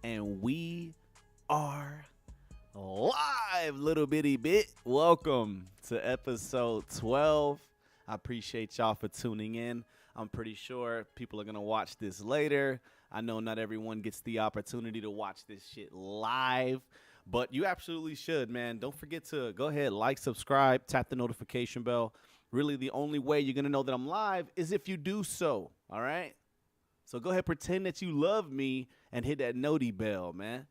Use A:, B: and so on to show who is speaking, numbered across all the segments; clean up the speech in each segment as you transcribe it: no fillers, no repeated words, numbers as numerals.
A: and we are live, little bitty bit. Welcome to episode 12. I appreciate y'all for tuning in. I'm pretty sure people are going to watch this later. I know not everyone gets the opportunity to watch this shit live, but you absolutely should, man. Don't forget to go ahead, like, subscribe, tap the notification bell. Really, the only way you're going to know that I'm live is if you do so, all right? So go ahead, pretend that you love me and hit that noti bell, man.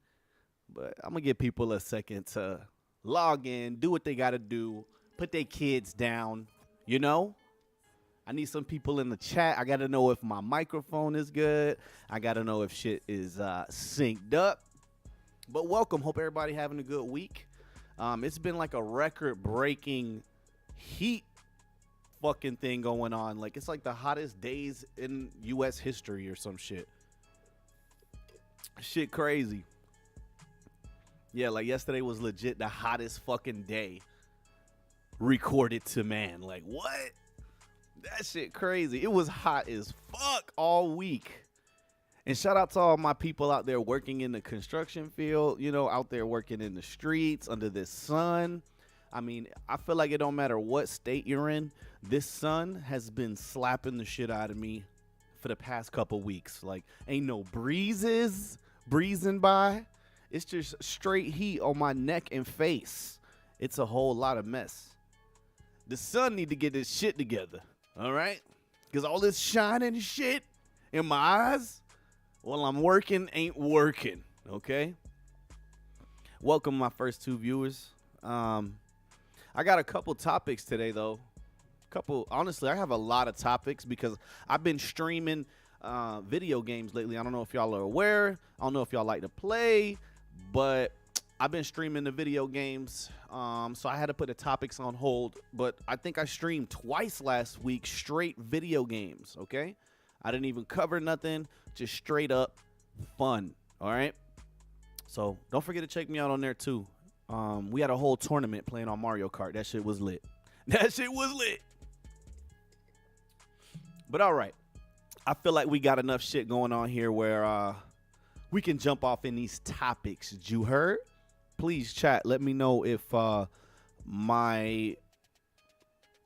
A: But I'm going to give people a second to log in, do what they got to do, put their kids down, you know? I need some people in the chat. I got to know if my microphone is good. I got to know if shit is synced up. But welcome. Hope everybody having a good week. It's been like a record-breaking heat fucking thing going on. Like, it's like the hottest days in U.S. history or some shit. Shit crazy. Yeah, like yesterday was legit the hottest fucking day recorded to man. Like, what? That shit crazy. It was hot as fuck all week. And shout out to all my people out there working in the construction field, you know, out there working in the streets under this sun. I mean, I feel like it don't matter what state you're in. This sun has been slapping the shit out of me for the past couple weeks. Like, ain't no breezing by. It's just straight heat on my neck and face. It's a whole lot of mess. The sun need to get this shit together, all right? Because all this shining shit in my eyes while I'm working ain't working, okay? Welcome, my first two viewers. I got a couple topics today, though. Honestly, I have a lot of topics because I've been streaming video games lately. I don't know if y'all are aware. I don't know if y'all like to play, but I've been streaming the video games. So I had to put the topics on hold, but I think I streamed twice last week, straight video games, okay? I didn't even cover nothing, just straight up fun, all right? So don't forget to check me out on there, too. We had a whole tournament playing on Mario Kart. That shit was lit. That shit was lit. But all right. I feel like we got enough shit going on here where we can jump off in these topics. Did you heard? Please chat. Let me know if my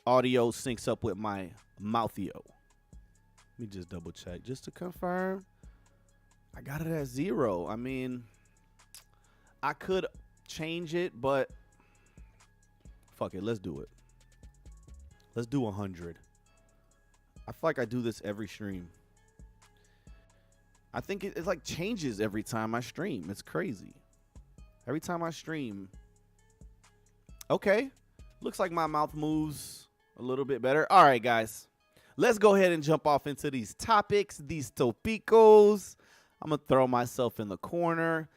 A: audio syncs up with my mouthio. Let me just double check just to confirm. I got it at 0. I mean, I could change it, but fuck it, let's do it. Let's do 100. I feel like I do this every stream. I think it like changes every time I stream. It's crazy. Every time I stream. Okay, looks like my mouth moves a little bit better. All right, guys, let's go ahead and jump off into these topics, these topicos. I'm gonna throw myself in the corner.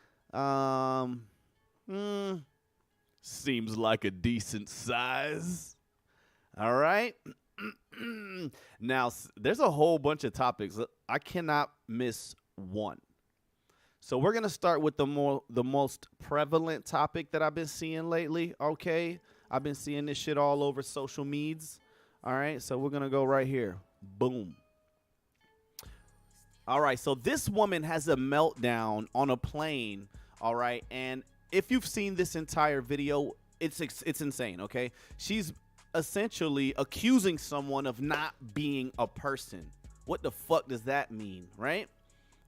A: Seems like a decent size. All right. Now, there's a whole bunch of topics. I cannot miss one. So we're going to start with the most prevalent topic that I've been seeing lately, okay? I've been seeing this shit all over social medias. All right, so we're going to go right here. Boom. All right, so this woman has a meltdown on a plane, all right? And if you've seen this entire video, it's insane, okay? She's essentially accusing someone of not being a person. What the fuck does that mean, right?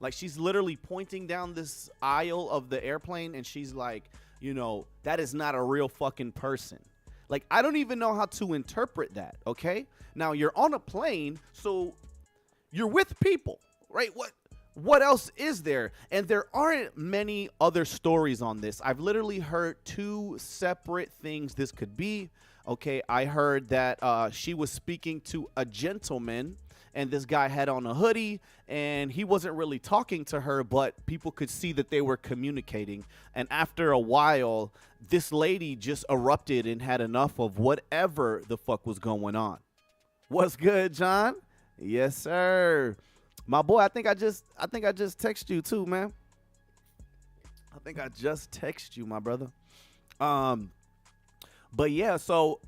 A: Like, she's literally pointing down this aisle of the airplane and she's like, you know, that is not a real fucking person. Like, I don't even know how to interpret that, okay? Now, you're on a plane, so you're with people, right? What else is there? And there aren't many other stories on this. I've literally heard two separate things this could be. Okay, I heard that she was speaking to a gentleman and this guy had on a hoodie and he wasn't really talking to her, but people could see that they were communicating. And after a while, this lady just erupted and had enough of whatever the fuck was going on. What's good, John? Yes, sir. My boy, I think I just texted you too, man. I think I just texted you, my brother. But yeah, so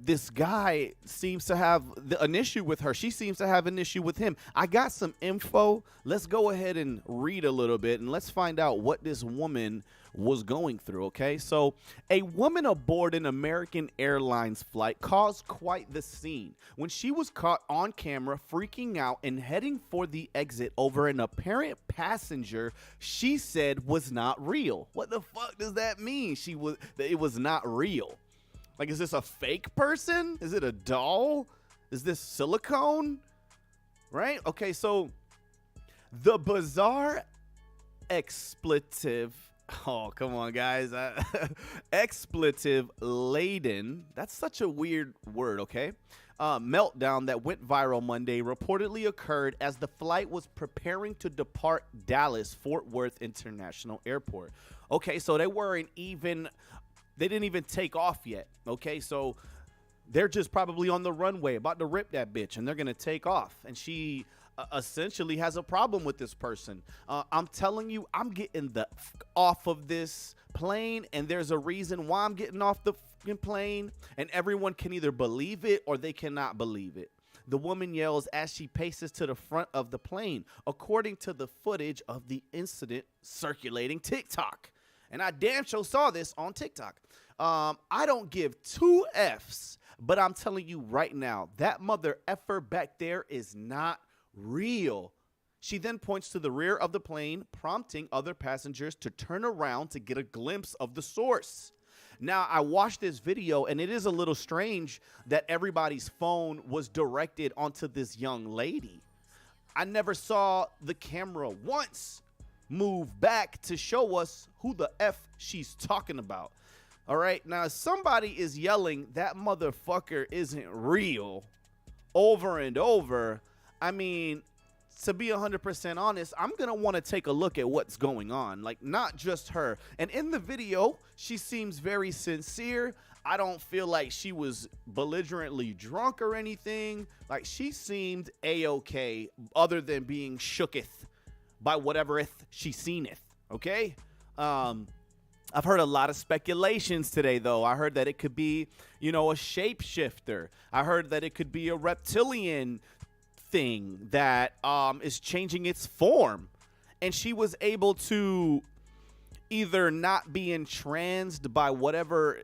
A: this guy seems to have an issue with her. She seems to have an issue with him. I got some info. Let's go ahead and read a little bit, and let's find out what this woman was going through, okay? So, a woman aboard an American Airlines flight caused quite the scene when she was caught on camera freaking out and heading for the exit over an apparent passenger she said was not real. What the fuck does that mean? It was not real. Like, is this a fake person? Is it a doll? Is this silicone? Right? Okay, so the bizarre expletive. Oh, come on, guys. Expletive laden. That's such a weird word, okay? Meltdown that went viral Monday reportedly occurred as the flight was preparing to depart Dallas Fort Worth International Airport. Okay, so they didn't even take off yet. Okay, so they're just probably on the runway about to rip that bitch, and they're going to take off. And she essentially has a problem with this person. I'm telling you, I'm getting off of this plane, and there's a reason why I'm getting off the fucking plane, and everyone can either believe it or they cannot believe it. The woman yells as she paces to the front of the plane, according to the footage of the incident circulating TikTok. And I damn sure saw this on TikTok. I don't give two Fs, but I'm telling you right now, that mother effer back there is not real. She then points to the rear of the plane, prompting other passengers to turn around to get a glimpse of the source. Now, I watched this video, and it is a little strange that everybody's phone was directed onto this young lady. I never saw the camera once move back to show us who the F she's talking about. All right, now somebody is yelling that motherfucker isn't real over and over. I mean, to be 100% honest, I'm going to want to take a look at what's going on. Like, not just her. And in the video, she seems very sincere. I don't feel like she was belligerently drunk or anything. Like, she seemed A-okay, other than being shooketh by whatevereth she seeneth, okay? I've heard a lot of speculations today, though. I heard that it could be, a shapeshifter. I heard that it could be a reptilian thing that is changing its form. And she was able to either not be entranced by whatever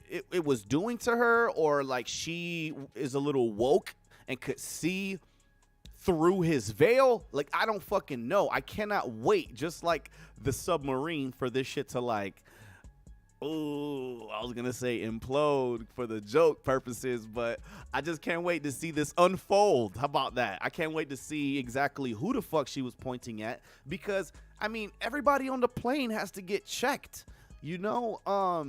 A: it was doing to her, or like she is a little woke and could see through his veil. Like, I don't fucking know. I cannot wait, just like the submarine, for this shit to like, I was gonna say implode for the joke purposes, but I just can't wait to see this unfold. How about that? I can't wait to see exactly who the fuck she was pointing at, because I mean, everybody on the plane has to get checked, I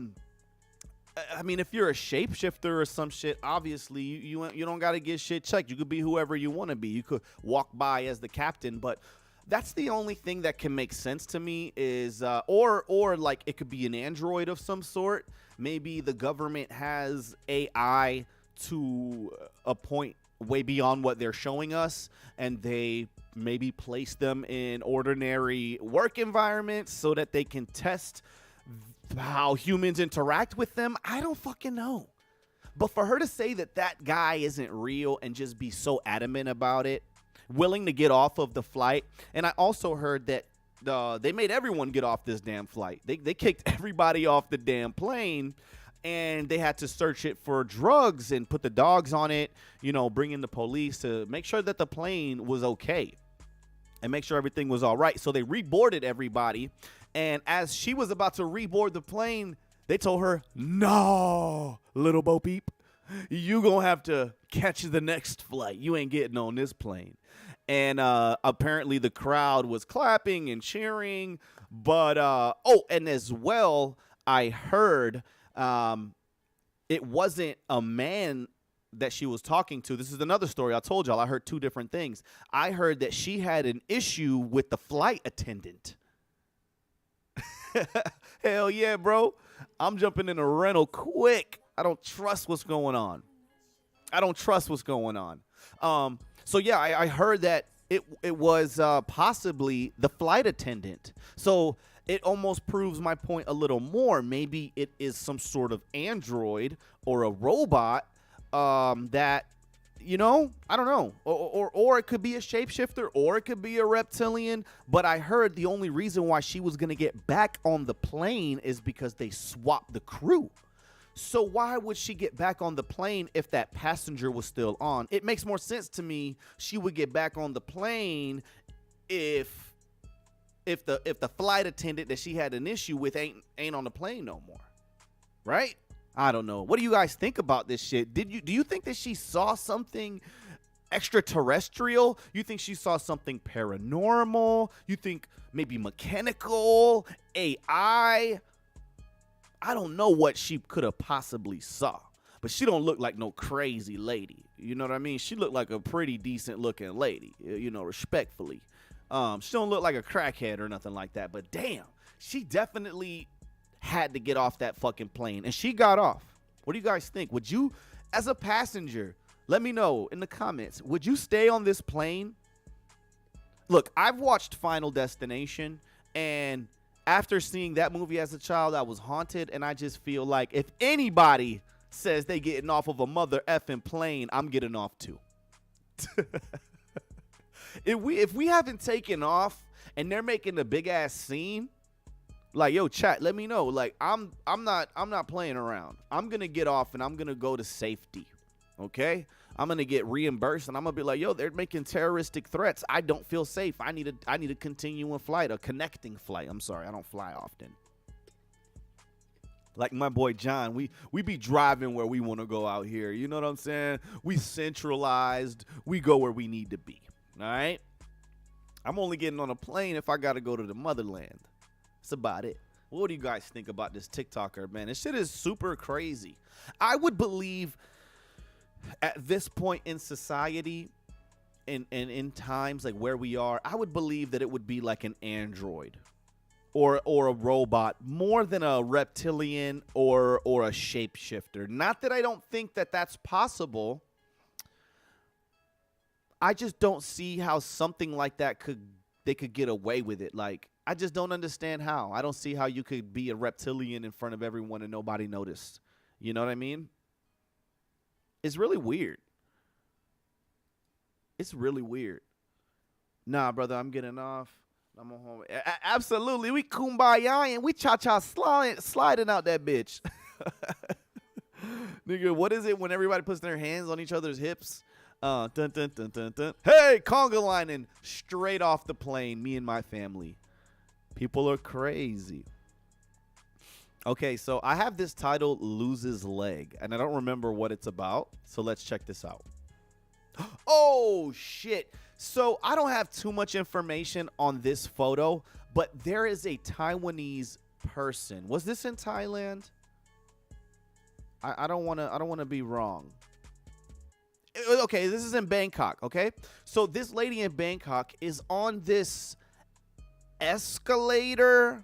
A: mean, if you're a shapeshifter or some shit, obviously you don't got to get shit checked. You could be whoever you want to be. You could walk by as the captain, but that's the only thing that can make sense to me is, or like it could be an android of some sort. Maybe the government has AI to a point way beyond what they're showing us, and they maybe place them in ordinary work environments so that they can test how humans interact with them. I don't fucking know. But for her to say that that guy isn't real and just be so adamant about it, willing to get off of the flight. And I also heard that they made everyone get off this damn flight. They kicked everybody off the damn plane, and they had to search it for drugs and put the dogs on it, bring in the police to make sure that the plane was okay and make sure everything was all right. So they reboarded everybody. And as she was about to reboard the plane, they told her, "No, little Bo Peep, you gonna have to catch the next flight. You ain't getting on this plane." And apparently the crowd was clapping and cheering. But, and as well, I heard it wasn't a man that she was talking to. This is another story. I told y'all I heard two different things. I heard that she had an issue with the flight attendant. Hell yeah, bro. I'm jumping in a rental quick. I don't trust what's going on. So yeah, I heard that it was possibly the flight attendant. So it almost proves my point a little more. Maybe it is some sort of android or a robot that, you know, I don't know, or it could be a shapeshifter, or it could be a reptilian. But I heard the only reason why she was gonna get back on the plane is because they swapped the crew. So why would she get back on the plane if that passenger was still on? It makes more sense to me she would get back on the plane if the flight attendant that she had an issue with ain't on the plane no more. Right? I don't know. What do you guys think about this shit? Do you think that she saw something extraterrestrial? You think she saw something paranormal? You think maybe mechanical, AI? I don't know what she could have possibly saw, but she don't look like no crazy lady. You know what I mean? She looked like a pretty decent looking lady, you know, respectfully. She don't look like a crackhead or nothing like that, but damn, she definitely had to get off that fucking plane, and she got off. What do you guys think? Would you, as a passenger, let me know in the comments, would you stay on this plane? Look, I've watched Final Destination, and after seeing that movie as a child, I was haunted, and I just feel like if anybody says they getting off of a mother effing plane, I'm getting off too. If we haven't taken off and they're making a big ass scene, like, yo, chat, let me know. Like, I'm not playing around. I'm gonna get off and I'm gonna go to safety. Okay? I'm gonna get reimbursed and I'm gonna be like, yo, they're making terroristic threats. I don't feel safe. I need a continuing flight, a connecting flight. I'm sorry, I don't fly often. Like my boy John, we be driving where we want to go out here. You know what I'm saying? We centralized. We go where we need to be. All right? I'm only getting on a plane if I gotta go to the motherland. That's about it. What do you guys think about this TikToker, man? This shit is super crazy. I would believe at this point in society and in times like where we are, I would believe that it would be like an android or a robot more than a reptilian or a shapeshifter. Not that I don't think that that's possible. I just don't see how something like that they could get away with it. Like, I just don't understand how. I don't see how you could be a reptilian in front of everyone and nobody noticed. You know what I mean? It's really weird. It's really weird. Nah, brother, I'm getting off. I'm on home. Absolutely. We kumbaya and we cha-cha sliding out that bitch. Nigga, what is it when everybody puts their hands on each other's hips? Dun, dun, dun, dun, dun. Hey, conga lining straight off the plane, me and my family. People are crazy. Okay, so I have this title, Loses Leg, and I don't remember what it's about, so let's check this out. Oh, shit. So I don't have too much information on this photo, but there is a Taiwanese person. Was this in Thailand? I don't want to be wrong. Okay, this is in Bangkok, okay? So this lady in Bangkok is on this escalator,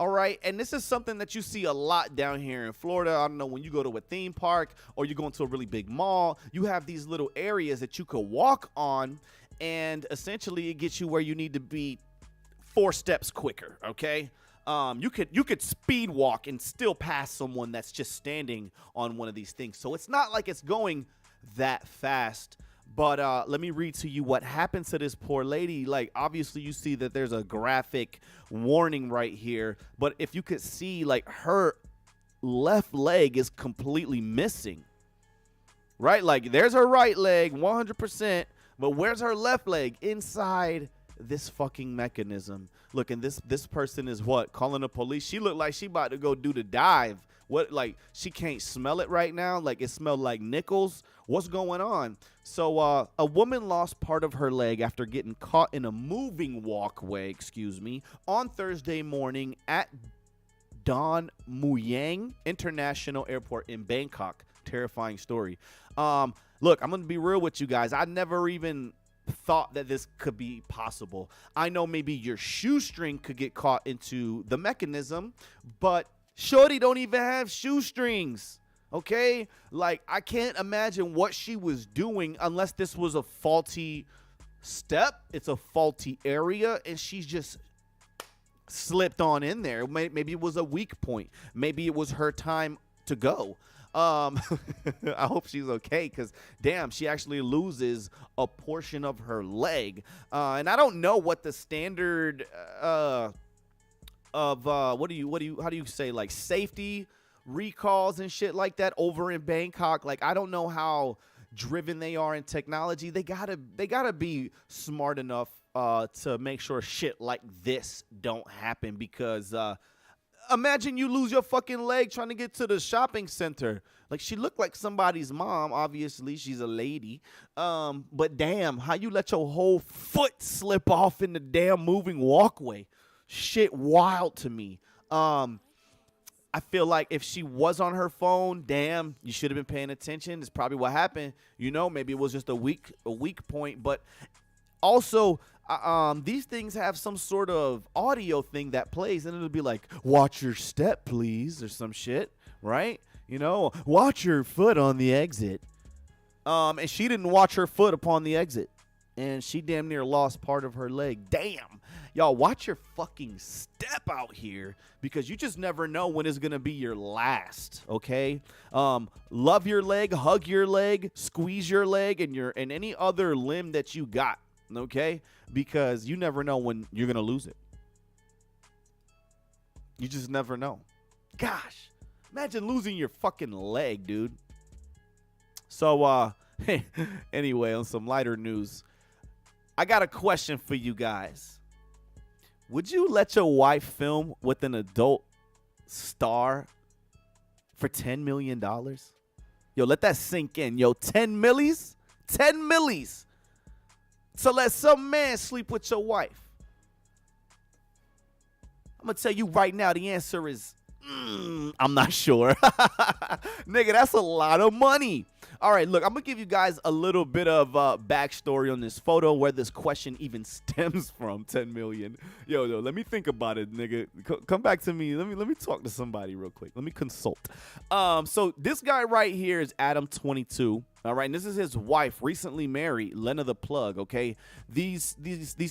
A: all right? And this is something that you see a lot down here in Florida. I don't know, when you go to a theme park or you go into a really big mall, you have these little areas that you could walk on, and essentially it gets you where you need to be 4 steps quicker, okay? You could speed walk and still pass someone that's just standing on one of these things. So it's not like it's going that fast. But let me read to you what happens to this poor lady. Like, obviously you see that there's a graphic warning right here, but if you could see, like, her left leg is completely missing, right? Like, there's her right leg 100%, but where's her left leg? Inside this fucking mechanism. Look, and this person is what, calling the police? She looked like she about to go do the dive. What, like, she can't smell it right now? Like, it smelled like nickels. What's going on? So a woman lost part of her leg after getting caught in a moving walkway, on Thursday morning at Don Mueang International Airport in Bangkok. Terrifying story. Look, I'm going to be real with you guys. I never even thought that this could be possible. I know maybe your shoestring could get caught into the mechanism, but shorty don't even have shoestrings, okay? Like, I can't imagine what she was doing unless this was a faulty step. It's a faulty area, and she's just slipped on in there. Maybe it was a weak point. Maybe it was her time to go. I hope she's okay, because damn, she actually loses a portion of her leg. And I don't know what the standard of how do you say, like, safety recalls and shit like that over in Bangkok. Like, I don't know how driven they are in technology. They gotta be smart enough to make sure shit like this don't happen, because imagine you lose your fucking leg trying to get to the shopping center. Like, she looked like somebody's mom. Obviously, she's a lady. But damn, how you let your whole foot slip off in the damn moving walkway? Shit wild to me. I feel like if she was on her phone, damn, you should have been paying attention. It's probably what happened. You know, maybe it was just a weak point. But also, these things have some sort of audio thing that plays, and it'll be like, watch your step, please, or some shit, right? You know, watch your foot on the exit. And she didn't watch her foot upon the exit, and she damn near lost part of her leg. Damn. Y'all, watch your fucking step out here, because you just never know when it's going to be your last, okay? Love your leg, hug your leg, squeeze your leg, and any other limb that you got, okay? Because you never know when you're going to lose it. You just never know. Gosh, imagine losing your fucking leg, dude. So, anyway, on some lighter news, I got a question for you guys. Would you let your wife film with an adult star for $10 million? Yo, let that sink in. Yo, 10 millies? 10 millies. So let some man sleep with your wife. I'm going to tell you right now, the answer is, I'm not sure. Nigga, that's a lot of money. All right, look, I'm going to give you guys a little bit of backstory on this photo, where this question even stems from. 10 million. Yo, let me think about it, nigga. Come back to me. Let me talk to somebody real quick. Let me consult. So this guy right here is Adam 22. All right, and this is his wife, recently married, Lena the Plug, okay? These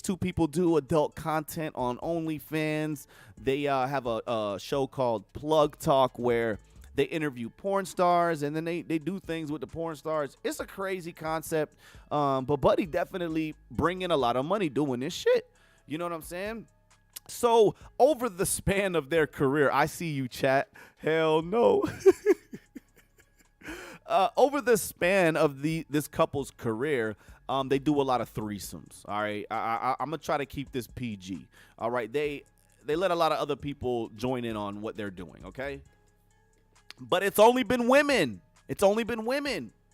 A: two people do adult content on OnlyFans. They have a show called Plug Talk, where they interview porn stars, and then they do things with the porn stars. It's a crazy concept, but Buddy definitely bringing a lot of money doing this shit. You know what I'm saying? So over the span of their career, I see you, chat. Hell no. Over the span of this couple's career, they do a lot of threesomes. All right, I'm gonna try to keep this PG. All right, they let a lot of other people join in on what they're doing. Okay. But it's only been women.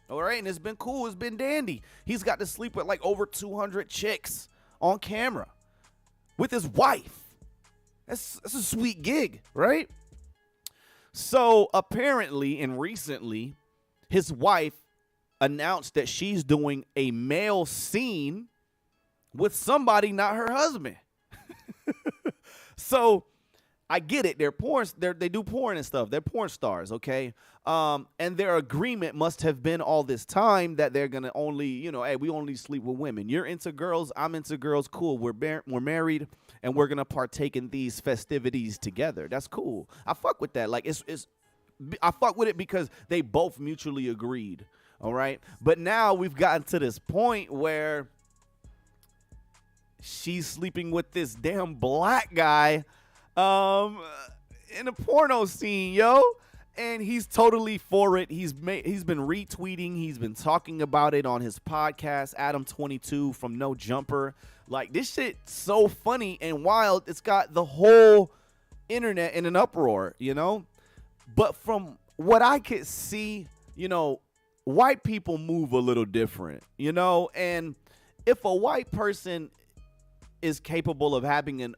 A: All right. And it's been cool. It's been dandy. He's got to sleep with like over 200 chicks on camera with his wife. That's a sweet gig, right? So apparently and recently, his wife announced that she's doing a male scene with somebody, not her husband. So I get it. They do porn and stuff. They're porn stars, okay? And their agreement must have been all this time that they're gonna only, hey, we only sleep with women. You're into girls, I'm into girls. Cool. We're married, and we're gonna partake in these festivities together. That's cool. I fuck with that. Like I fuck with it because they both mutually agreed. All right. But now we've gotten to this point where she's sleeping with this damn black guy in a porno scene, yo, and he's totally for it. He's been retweeting, he's been talking about it on his podcast, Adam 22 from No Jumper. Like, this shit's so funny and wild. It's got the whole internet in an uproar, But from what I could see, white people move a little different, and if a white person is capable of having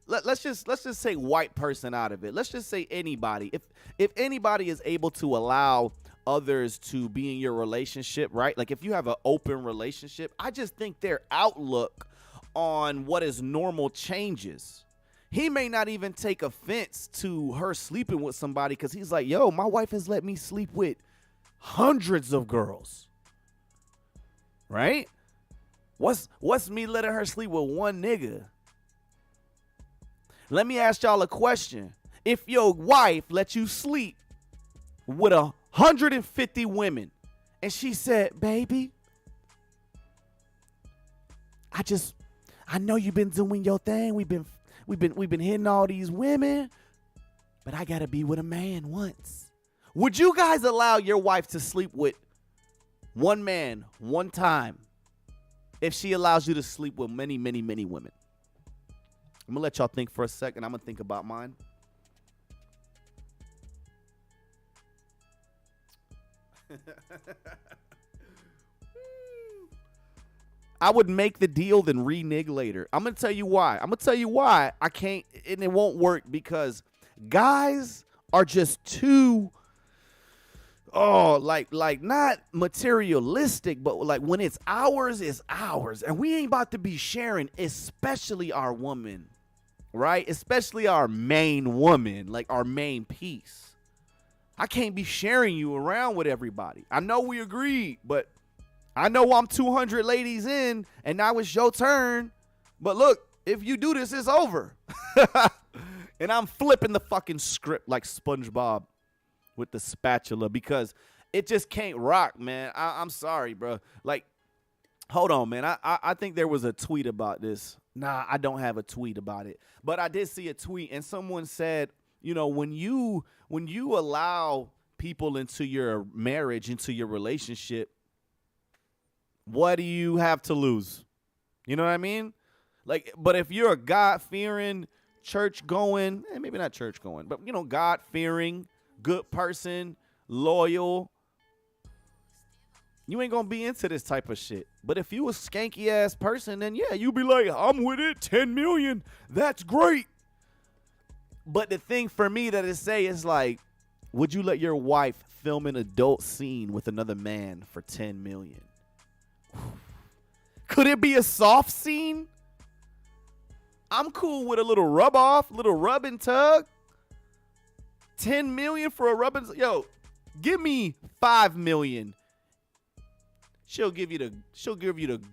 A: let's just say white person out of it. Let's just say anybody. If anybody is able to allow others to be in your relationship, right? Like, if you have an open relationship, I just think their outlook on what is normal changes. He may not even take offense to her sleeping with somebody, because he's like, yo, my wife has let me sleep with hundreds of girls, right? What's me letting her sleep with one nigga? Let me ask y'all a question. If your wife lets you sleep with 150 women. And she said, baby, I know you've been doing your thing. We've been hitting all these women, but I gotta be with a man once. Would you guys allow your wife to sleep with one man one time if she allows you to sleep with many, many, many women? I'm gonna let y'all think for a second. I'm gonna think about mine. I would make the deal then renege later. I'm gonna tell you why. I can't, and it won't work because guys are just too like not materialistic, but like when it's ours, and we ain't about to be sharing, especially our woman, right? Especially our main woman, like our main piece. I can't be sharing you around with everybody. I know we agreed, but I know I'm 200 ladies in, and now it's your turn. But look, if you do this, it's over. And I'm flipping the fucking script like SpongeBob with the spatula because it just can't rock, man. I'm sorry, bro. Like, hold on, man. I think there was a tweet about this. Nah, I don't have a tweet about it. But I did see a tweet, and someone said, you know, when you allow people into your marriage, into your relationship, what do you have to lose? You know what I mean? Like, but if you're a God-fearing, church-going, maybe not church-going, but, you know, God-fearing, good person, loyal, you ain't going to be into this type of shit. But if you a skanky-ass person, then, yeah, you be like, I'm with it, 10 million, that's great. But the thing for me that it say is like, would you let your wife film an adult scene with another man for 10 million? Could it be a soft scene? I'm cool with a little rub off, little rub and tug. 10 million for a rub and yo, give me 5 million. She'll give you the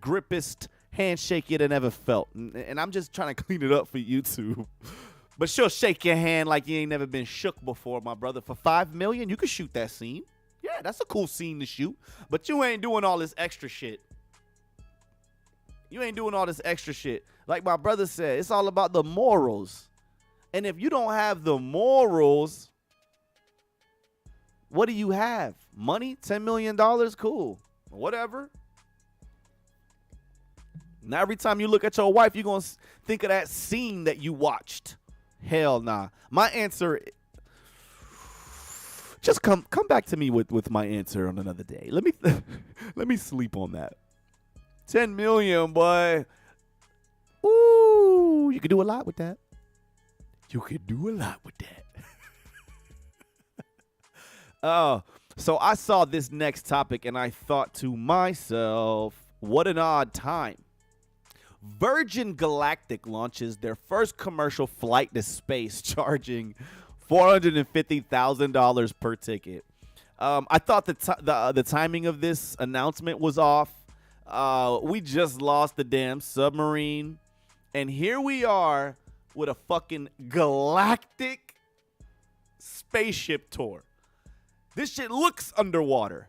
A: grippest handshake you'd have ever felt. And I'm just trying to clean it up for YouTube. But she'll shake your hand like you ain't never been shook before, my brother. For 5 million, you could shoot that scene. Yeah, that's a cool scene to shoot. But you ain't doing all this extra shit. You ain't doing all this extra shit. Like my brother said, it's all about the morals. And if you don't have the morals, what do you have? Money? $10 million? Cool. Whatever. Now, every time you look at your wife, you're going to think of that scene that you watched. Hell nah. My answer, just come back to me with my answer on another day. Let me sleep on that. 10 million, boy. Ooh, you could do a lot with that. So I saw this next topic and I thought to myself, what an odd time. Virgin Galactic launches their first commercial flight to space, charging $450,000 per ticket. I thought the timing of this announcement was off. We just lost the damn submarine, and here we are with a fucking galactic spaceship tour. This shit looks underwater.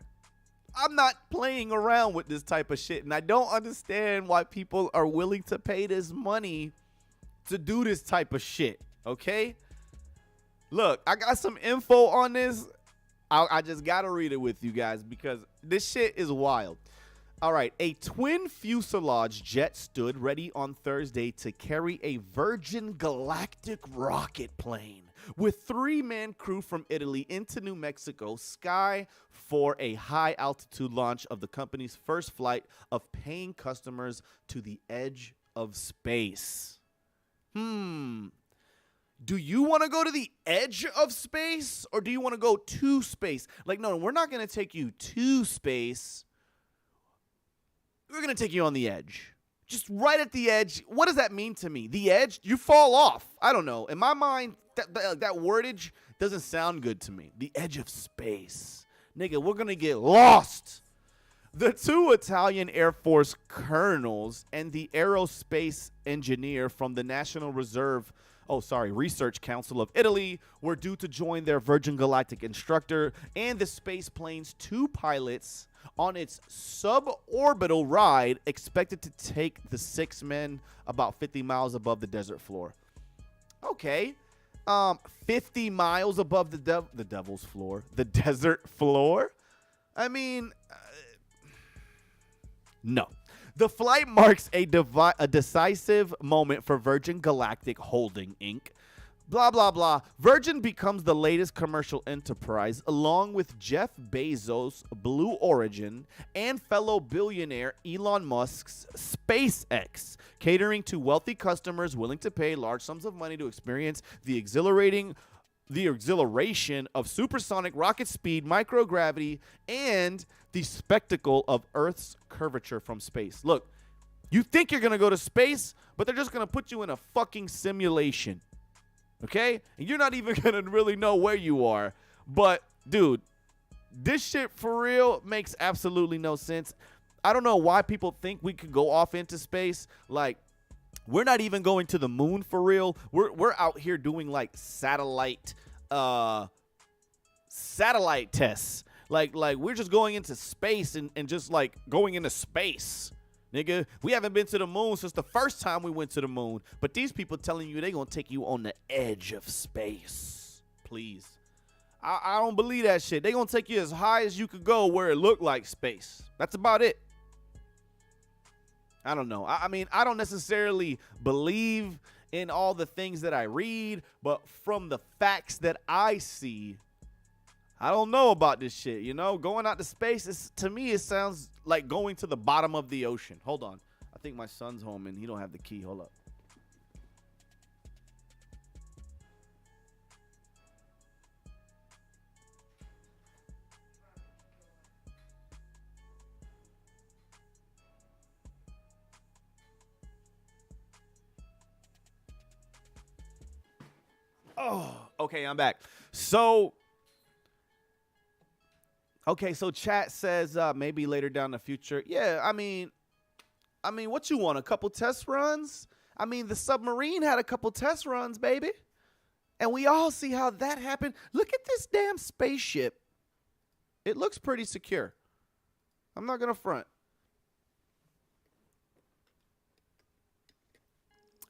A: I'm not playing around with this type of shit, and I don't understand why people are willing to pay this money to do this type of shit, okay? Look, I got some info on this. I just got to read it with you guys because this shit is wild. All right, a twin fuselage jet stood ready on Thursday to carry a Virgin Galactic rocket plane with 3-man crew from Italy into New Mexico sky for a high-altitude launch of the company's first flight of paying customers to the edge of space. Do you want to go to the edge of space or do you want to go to space? Like, no, we're not going to take you to space. We're going to take you on the edge. Just right at the edge. What does that mean to me? The edge? You fall off. I don't know. In my mind, that wordage doesn't sound good to me. The edge of space. Nigga, we're going to get lost. The two Italian Air Force colonels and the aerospace engineer from the Research Council of Italy were due to join their Virgin Galactic instructor and the space plane's two pilots on its suborbital ride, expected to take the 6 men about 50 miles above the desert floor. Okay. 50 miles above the devil's floor, the desert floor? I mean, no. The flight marks a decisive moment for Virgin Galactic Holding, Inc. Blah, blah, blah. Virgin becomes the latest commercial enterprise, along with Jeff Bezos' Blue Origin and fellow billionaire Elon Musk's SpaceX, catering to wealthy customers willing to pay large sums of money to experience the exhilaration of supersonic rocket speed, microgravity, and the spectacle of Earth's curvature from space. Look, you think you're going to go to space, but they're just going to put you in a fucking simulation. Okay? And you're not even going to really know where you are. But, dude, this shit for real makes absolutely no sense. I don't know why people think we could go off into space. Like, we're not even going to the moon for real. We're out here doing like satellite tests. Like we're just going into space and just like going into space. Nigga, we haven't been to the moon since the first time we went to the moon. But these people telling you they gonna take you on the edge of space. Please. I don't believe that shit. They gonna take you as high as you could go where it looked like space. That's about it. I don't know. I mean, I don't necessarily believe in all the things that I read, but from the facts that I see, I don't know about this shit, you know? Going out to space, to me, it sounds like going to the bottom of the ocean. Hold on. I think my son's home and he don't have the key. Hold up. Oh, okay, I'm back. So chat says maybe later down the future. Yeah, I mean, what you want? A couple test runs? I mean, the submarine had a couple test runs, baby. And we all see how that happened. Look at this damn spaceship. It looks pretty secure. I'm not going to front.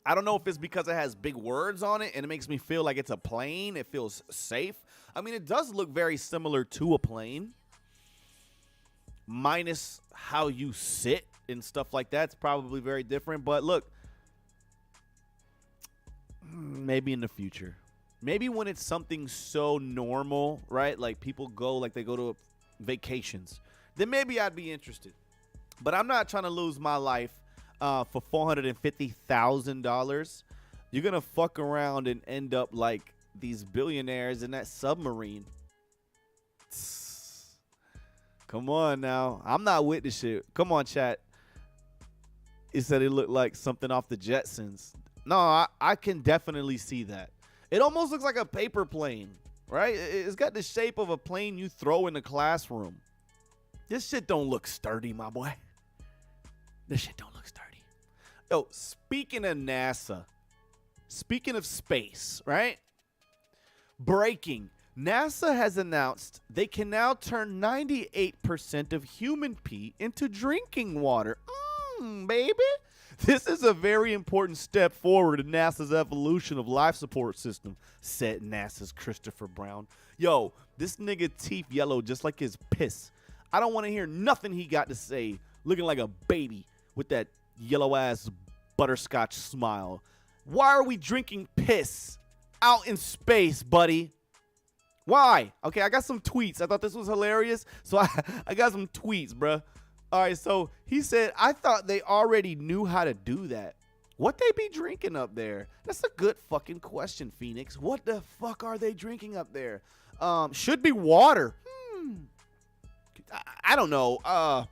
A: I don't know if it's because it has big words on it and it makes me feel like it's a plane. It feels safe. I mean, it does look very similar to a plane, minus how you sit and stuff like that. It's probably very different. But look, maybe in the future. Maybe when it's something so normal, right? Like people go, like they go to vacations. Then maybe I'd be interested. But I'm not trying to lose my life for $450,000. You're going to fuck around and end up like these billionaires in that submarine. Come on now. I'm not with this shit. Come on, chat. It said it looked like something off the Jetsons. No, I can definitely see that. It almost looks like a paper plane, right? It's got the shape of a plane you throw in the classroom. This shit don't look sturdy, my boy. This shit don't look sturdy. Yo, speaking of NASA, speaking of space, right? Breaking. NASA has announced they can now turn 98% of human pee into drinking water. Baby. This is a very important step forward in NASA's evolution of life support system, said NASA's Christopher Brown. Yo, this nigga teeth yellow just like his piss. I don't want to hear nothing he got to say, looking like a baby with that yellow-ass butterscotch smile. Why are we drinking piss out in space, buddy? Why? Okay, I got some tweets. I thought this was hilarious, so I got some tweets, bruh. All right, so he said, I thought they already knew how to do that. What they be drinking up there? That's a good fucking question, Phoenix. What the fuck are they drinking up there? Should be water. I don't know.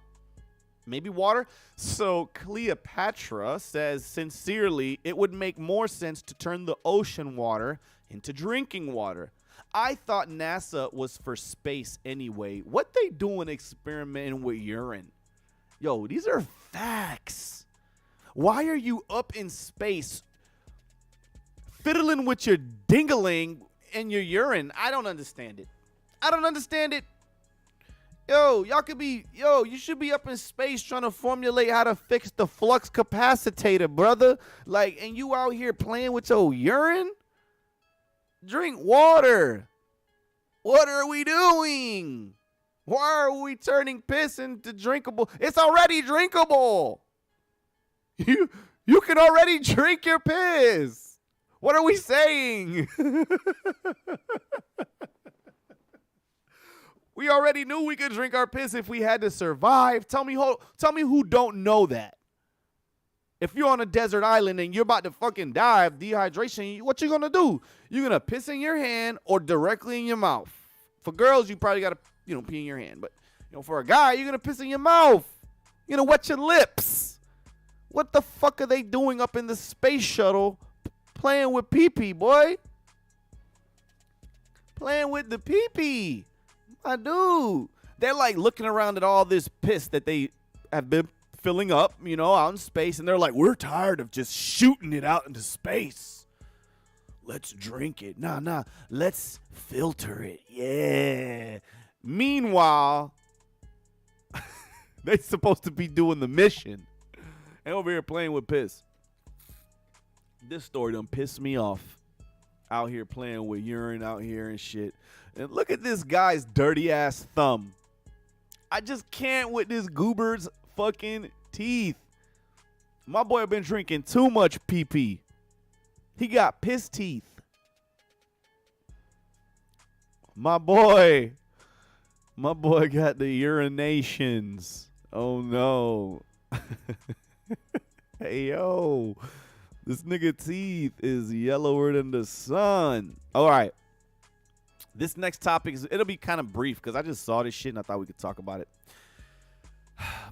A: Maybe water. So Cleopatra says, sincerely, it would make more sense to turn the ocean water into drinking water. I thought NASA was for space anyway. What they doing experimenting with urine? Yo, these are facts. Why are you up in space fiddling with your dingling and your urine? I don't understand it. I don't understand it. Yo, you should be up in space trying to formulate how to fix the flux capacitor, brother. Like, and you out here playing with your urine? Drink water. What are we doing? Why are we turning piss into drinkable? It's already drinkable. You can already drink your piss. What are we saying? We already knew we could drink our piss if we had to survive. Tell me who don't know that. If you're on a desert island and you're about to fucking die of dehydration, what you gonna do? You're gonna piss in your hand or directly in your mouth. For girls, you probably gotta, pee in your hand. But, for a guy, you're gonna piss in your mouth. You're gonna wet your lips. What the fuck are they doing up in the space shuttle playing with pee-pee, boy? Playing with the pee-pee. My dude. They're like looking around at all this piss that they have been filling up, out in space. And they're like, we're tired of just shooting it out into space. Let's drink it. Nah. Let's filter it. Yeah. Meanwhile, they're supposed to be doing the mission. And over here playing with piss. This story done pissed me off. Out here playing with urine out here and shit. And look at this guy's dirty ass thumb. I just can't with this goober's fucking teeth. My boy been drinking too much pee-pee. He got piss teeth. My boy got the urinations. Oh no. Hey yo. This nigga teeth is yellower than the sun. All right. This next topic, it'll be kind of brief because I just saw this shit and I thought we could talk about it.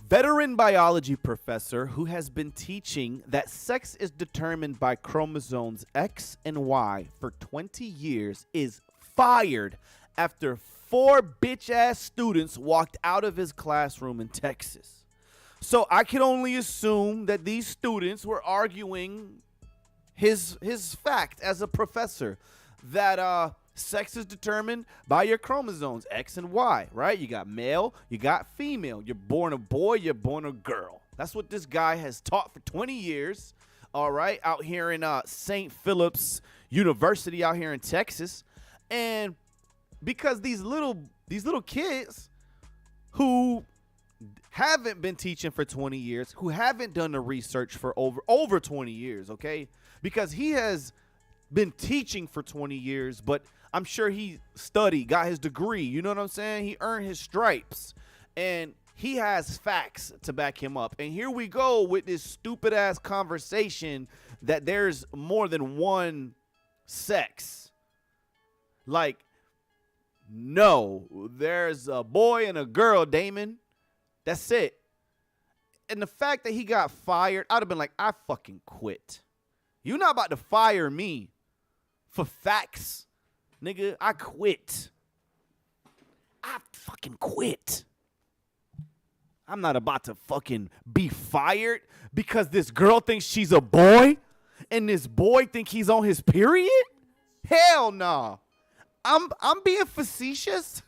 A: Veteran biology professor who has been teaching that sex is determined by chromosomes X and Y for 20 years is fired after 4 bitch-ass students walked out of his classroom in Texas. So I can only assume that these students were arguing his fact as a professor that sex is determined by your chromosomes, X and Y, right? You got male, you got female. You're born a boy, you're born a girl. That's what this guy has taught for 20 years, all right, out here in St. Philip's University out here in Texas. And because these little kids who haven't been teaching for 20 years, who haven't done the research for over 20 years, okay? Because he has been teaching for 20 years, but I'm sure he studied, got his degree. You know what I'm saying? He earned his stripes. And he has facts to back him up. And here we go with this stupid-ass conversation that there's more than one sex. Like, no, there's a boy and a girl, Damon. That's it. And the fact that he got fired, I'd have been like, I fucking quit. You're not about to fire me for facts. Nigga, I quit. I fucking quit. I'm not about to fucking be fired because this girl thinks she's a boy and this boy think he's on his period? Hell nah. I'm being facetious.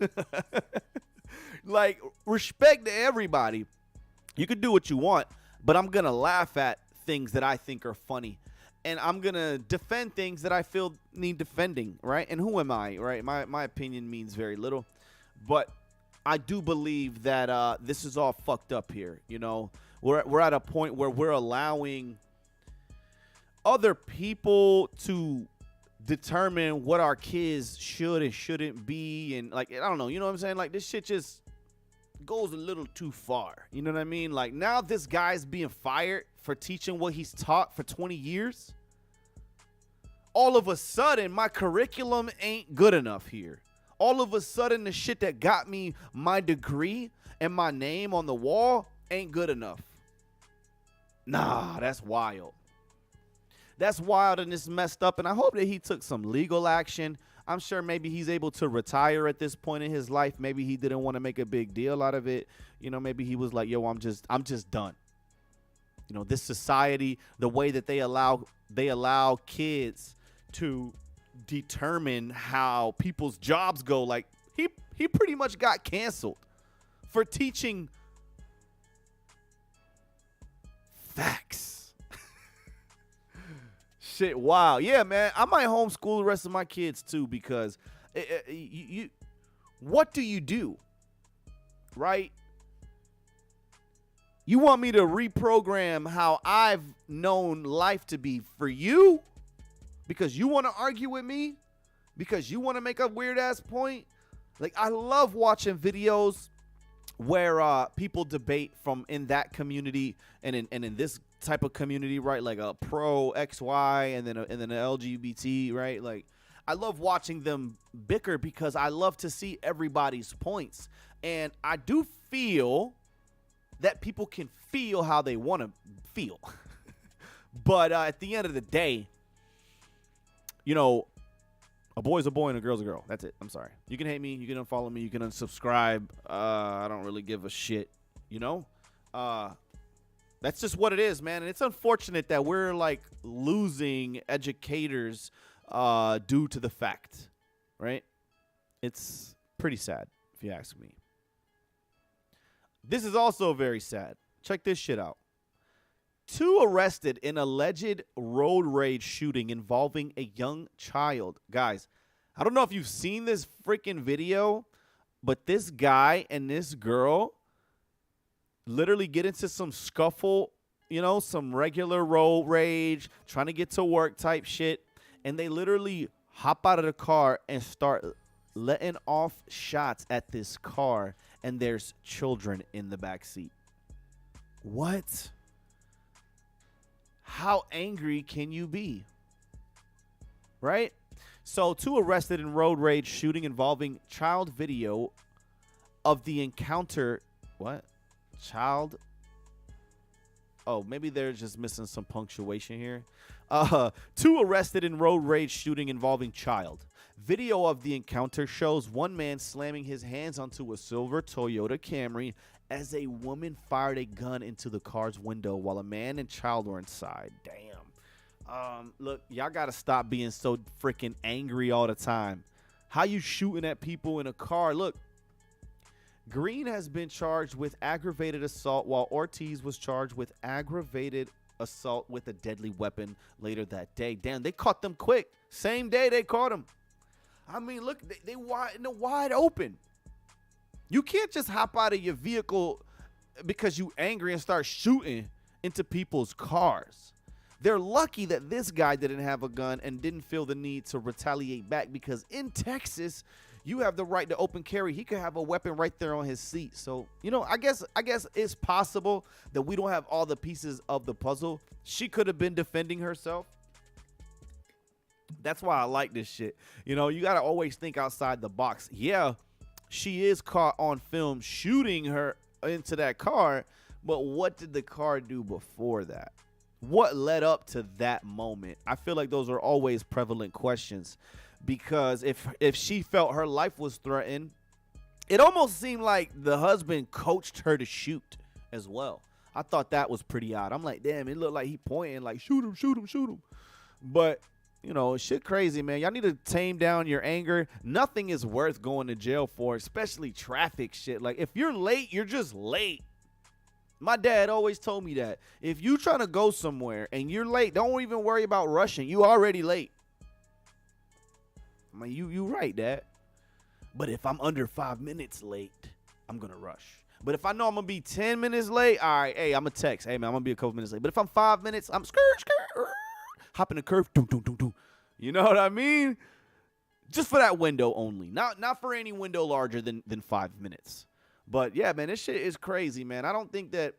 A: Like, respect to everybody. You can do what you want, but I'm going to laugh at things that I think are funny. And I'm going to defend things that I feel need defending, right? And who am I, right? My opinion means very little. But I do believe that this is all fucked up here, you know? We're at a point where we're allowing other people to determine what our kids should and shouldn't be. And, like, I don't know, you know what I'm saying? Like, this shit just goes a little too far. You know what I mean? Like, now this guy's being fired for teaching what he's taught for 20 years. All of a sudden, my curriculum ain't good enough here. All of a sudden, the shit that got me my degree and my name on the wall ain't good enough. Nah, that's wild. That's wild and it's messed up. And I hope that he took some legal action. I'm sure maybe he's able to retire at this point in his life. Maybe he didn't want to make a big deal out of it. Maybe he was like, yo, I'm just done. This society, the way that they allow kids to determine how people's jobs go, like he pretty much got canceled for teaching facts. Shit, wow. Yeah, man, I might homeschool the rest of my kids too, because what do you do, right? You want me to reprogram how I've known life to be for you because you want to argue with me, because you want to make a weird ass point? Like, I love watching videos where people debate from in that community and in this type of community, right? Like a pro XY and then an LGBT, right? Like, I love watching them bicker because I love to see everybody's points. And I do feel that people can feel how they want to feel. But at the end of the day, a boy's a boy and a girl's a girl. That's it. I'm sorry. You can hate me. You can unfollow me. You can unsubscribe. I don't really give a shit. That's just what it is, man. And it's unfortunate that we're like losing educators due to the fact, right? It's pretty sad, if you ask me. This is also very sad. Check this shit out. 2 arrested in alleged road rage shooting involving a young child. Guys, I don't know if you've seen this freaking video, but this guy and this girl literally get into some scuffle, some regular road rage, trying to get to work type shit, and they literally hop out of the car and start letting off shots at this car, and there's children in the back seat. What? How angry can you be? Right? So 2 arrested in road rage shooting involving child. Video of the encounter. What? Child? Oh, maybe they're just missing some punctuation here. 2 arrested in road rage shooting involving child. Video of the encounter shows one man slamming his hands onto a silver Toyota Camry as a woman fired a gun into the car's window while a man and child were inside. Damn. Look, y'all got to stop being so freaking angry all the time. How you shooting at people in a car? Look, Green has been charged with aggravated assault while Ortiz was charged with aggravated assault with a deadly weapon later that day. Damn, they caught them quick. Same day they caught them. I mean, look, they wide open. You can't just hop out of your vehicle because you angry and start shooting into people's cars. They're lucky that this guy didn't have a gun and didn't feel the need to retaliate back, because in Texas, you have the right to open carry. He could have a weapon right there on his seat. So, I guess it's possible that we don't have all the pieces of the puzzle. She could have been defending herself. That's why I like this shit. You got to always think outside the box. Yeah, she is caught on film shooting her into that car, but what did the car do before that? What led up to that moment? I feel like those are always prevalent questions, because if she felt her life was threatened, it almost seemed like the husband coached her to shoot as well. I thought that was pretty odd. I'm like, damn, it looked like he pointing like, shoot him, shoot him, shoot him. But shit crazy, man. Y'all need to tame down your anger. Nothing is worth going to jail for, especially traffic shit. Like, if you're late, you're just late. My dad always told me that. If you trying to go somewhere and you're late, don't even worry about rushing. You already late. I mean, you right, Dad. But if I'm under 5 minutes late, I'm going to rush. But if I know I'm going to be 10 minutes late, all right, hey, I'm going to text. Hey, man, I'm going to be a couple minutes late. But if I'm 5 minutes, I'm hop in the curve. You know what I mean? Just for that window only. Not for any window larger than 5 minutes. But, yeah, man, this shit is crazy, man. I don't think that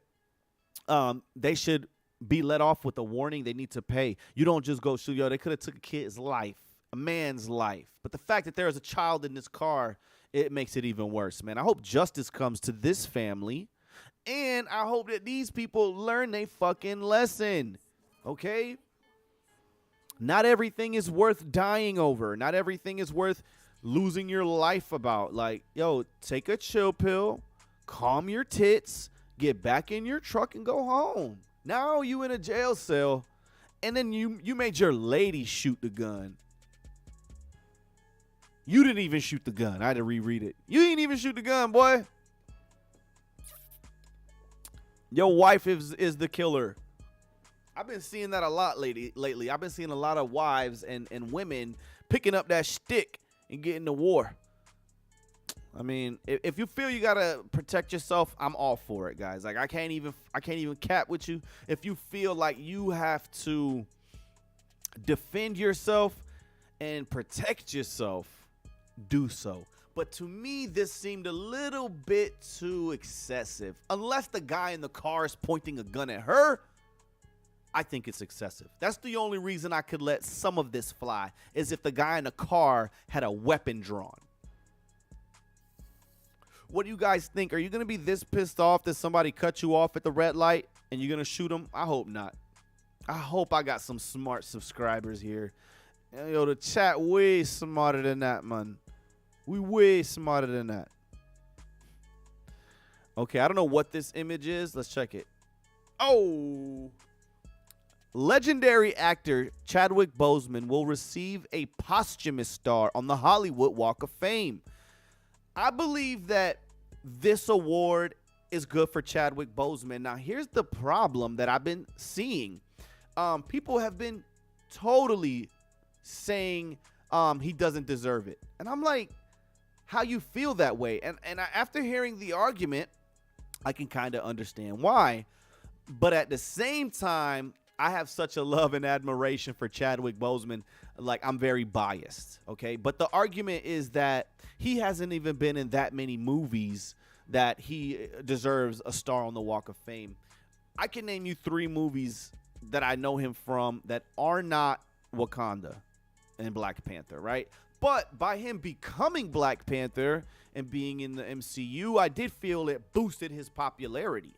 A: they should be let off with a warning. They need to pay. You don't just go shoot. Yo, they could have took a kid's life, a man's life. But the fact that there is a child in this car, it makes it even worse, man. I hope justice comes to this family. And I hope that these people learn their fucking lesson. Okay? Not everything is worth dying over. Not everything is worth losing your life about. Like, yo, take a chill pill, calm your tits, get back in your truck and go home. Now you in a jail cell, and then you made your lady shoot the gun. You didn't even shoot the gun. I had to reread it. You didn't even shoot the gun, boy. Your wife is the killer. I've been seeing that a lot lately. I've been seeing a lot of wives and women picking up that stick and getting to war. I mean, if you feel you gotta protect yourself, I'm all for it, guys. Like I can't even cap with you. If you feel like you have to defend yourself and protect yourself, do so. But to me, this seemed a little bit too excessive. Unless the guy in the car is pointing a gun at her, I think it's excessive. That's the only reason I could let some of this fly, is if the guy in the car had a weapon drawn. What do you guys think? Are you going to be this pissed off that somebody cut you off at the red light and you're going to shoot them? I hope not. I hope I got some smart subscribers here. Yo, the chat way smarter than that, man. We way smarter than that. Okay, I don't know what this image is. Let's check it. Oh. Legendary actor Chadwick Boseman will receive a posthumous star on the Hollywood Walk of Fame. I believe that this award is good for Chadwick Boseman. Now, here's the problem that I've been seeing. People have been totally saying he doesn't deserve it. And I'm like, how you feel that way? And after hearing the argument, I can kind of understand why. But at the same time, I have such a love and admiration for Chadwick Boseman. Like, I'm very biased, okay? But the argument is that he hasn't even been in that many movies that he deserves a star on the Walk of Fame. I can name you 3 movies that I know him from that are not Wakanda and Black Panther, right? But by him becoming Black Panther and being in the MCU, I did feel it boosted his popularity.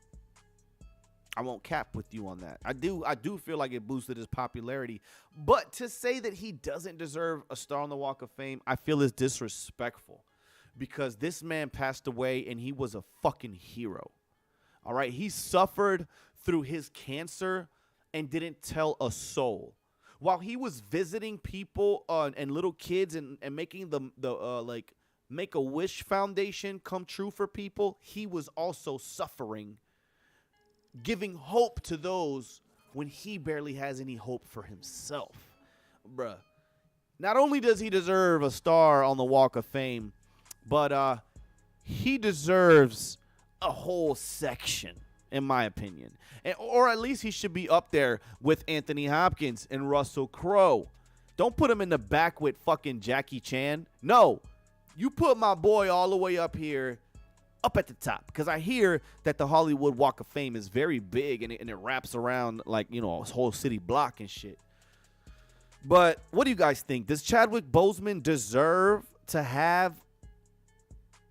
A: I won't cap with you on that. I do feel like it boosted his popularity. But to say that he doesn't deserve a star on the Walk of Fame, I feel is disrespectful. Because this man passed away and he was a fucking hero. All right? He suffered through his cancer and didn't tell a soul. While he was visiting people and little kids and making the Make-A-Wish Foundation come true for people, he was also suffering, giving hope to those when he barely has any hope for himself. Bruh. Not only does he deserve a star on the Walk of Fame, but he deserves a whole section, in my opinion. Or at least he should be up there with Anthony Hopkins and Russell Crowe. Don't put him in the back with fucking Jackie Chan. No. You put my boy all the way up here, up at the top, because I hear that the Hollywood Walk of Fame is very big and it wraps around like, you know, a whole city block and shit. But what do you guys think? Does Chadwick Boseman deserve to have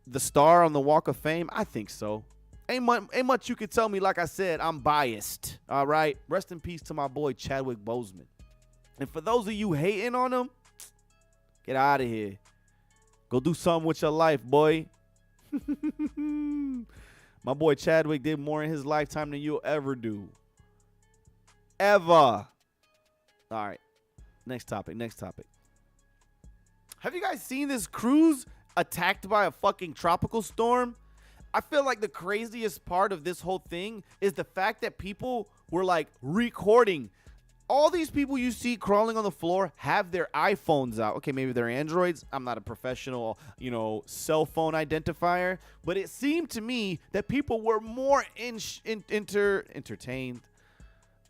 A: the star on the Walk of Fame? I think so. Ain't much you could tell me. Like I said, I'm biased. All right. Rest in peace to my boy Chadwick Boseman. And for those of you hating on him, get out of here. Go do something with your life, boy. My boy Chadwick did more in his lifetime than you'll ever do. Ever. All right. Next topic. Have you guys seen this cruise attacked by a fucking tropical storm? I feel like the craziest part of this whole thing is the fact that people were like recording. All these people you see crawling on the floor have their iPhones out. Okay, maybe they're Androids. I'm not a professional, cell phone identifier. But it seemed to me that people were more entertained.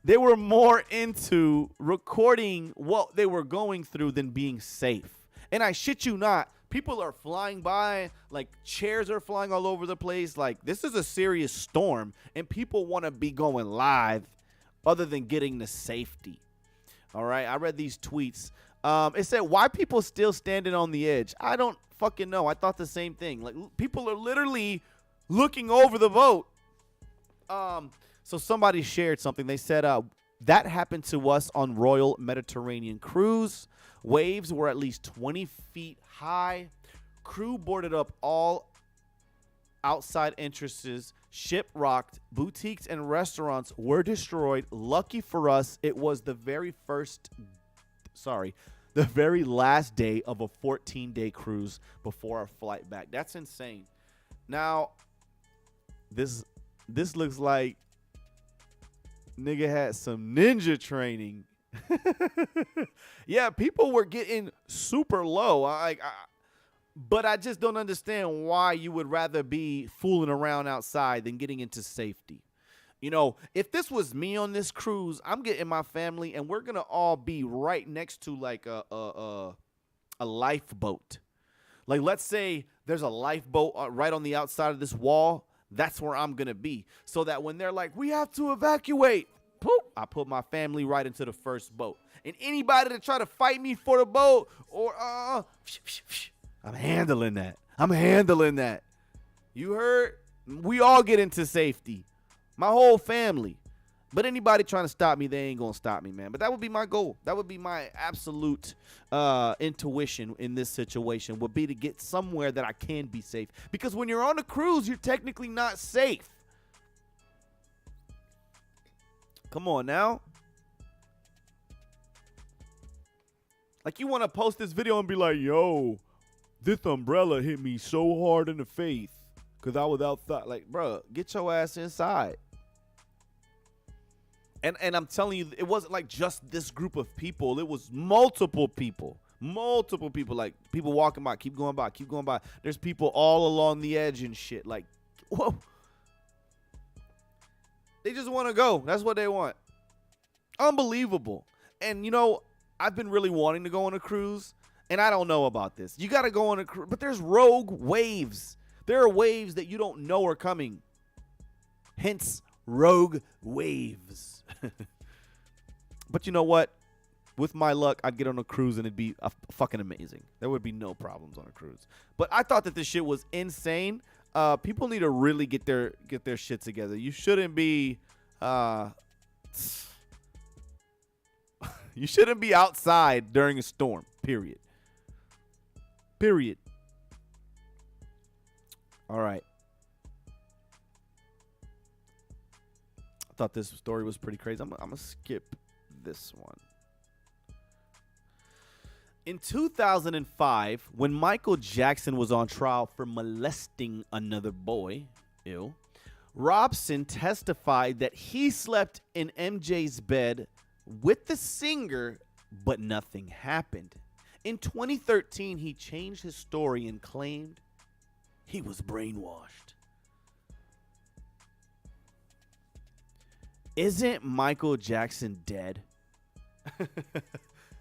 A: They were more into recording what they were going through than being safe. And I shit you not, people are flying by, like chairs are flying all over the place. Like, this is a serious storm, and people want to be going live other than getting to safety. All right, I read these tweets. It said, why people still standing on the edge? I don't fucking know. I thought the same thing. Like, people are literally looking over the boat. So somebody shared something. They said, That happened to us on Royal Mediterranean Cruise. Waves were at least 20 feet high. Crew boarded up all outside entrances, ship rocked, boutiques and restaurants were destroyed. Lucky for us, it was the very last day of a 14-day cruise before our flight back. That's insane. Now, this looks like nigga had some ninja training. Yeah, people were getting super low. But I just don't understand why you would rather be fooling around outside than getting into safety. You know, if this was me on this cruise, I'm getting my family and we're going to all be right next to like a lifeboat. Like, let's say there's a lifeboat right on the outside of this wall. That's where I'm going to be. So that when they're like, we have to evacuate, poof, I put my family right into the first boat. And anybody that try to fight me for the boat or I'm handling that. You heard? We all get into safety. My whole family. But anybody trying to stop me, they ain't going to stop me, man. But that would be my goal. That would be my absolute intuition in this situation, would be to get somewhere that I can be safe. Because when you're on a cruise, you're technically not safe. Come on now. Like, you want to post this video and be like, yo, this umbrella hit me so hard in the face because I was outside. Like, bro, get your ass inside. And I'm telling you, it wasn't like just this group of people. It was multiple people. Like, people walking by, keep going by. There's people all along the edge and shit. Like, whoa. They just want to go. That's what they want. Unbelievable. And, you know, I've been really wanting to go on a cruise. And I don't know about this. You got to go on a cruise. But there's rogue waves. There are waves that you don't know are coming. Hence, rogue waves. But you know what? With my luck, I'd get on a cruise and it'd be fucking amazing. There would be no problems on a cruise. But I thought that this shit was insane. People need to really get their shit together. You shouldn't be you shouldn't be outside during a storm. Period. All right. I thought this story was pretty crazy. I'm going to skip this one. In 2005, when Michael Jackson was on trial for molesting another boy, Robson testified that he slept in MJ's bed with the singer, but nothing happened. In 2013, he changed his story and claimed he was brainwashed. Isn't Michael Jackson dead?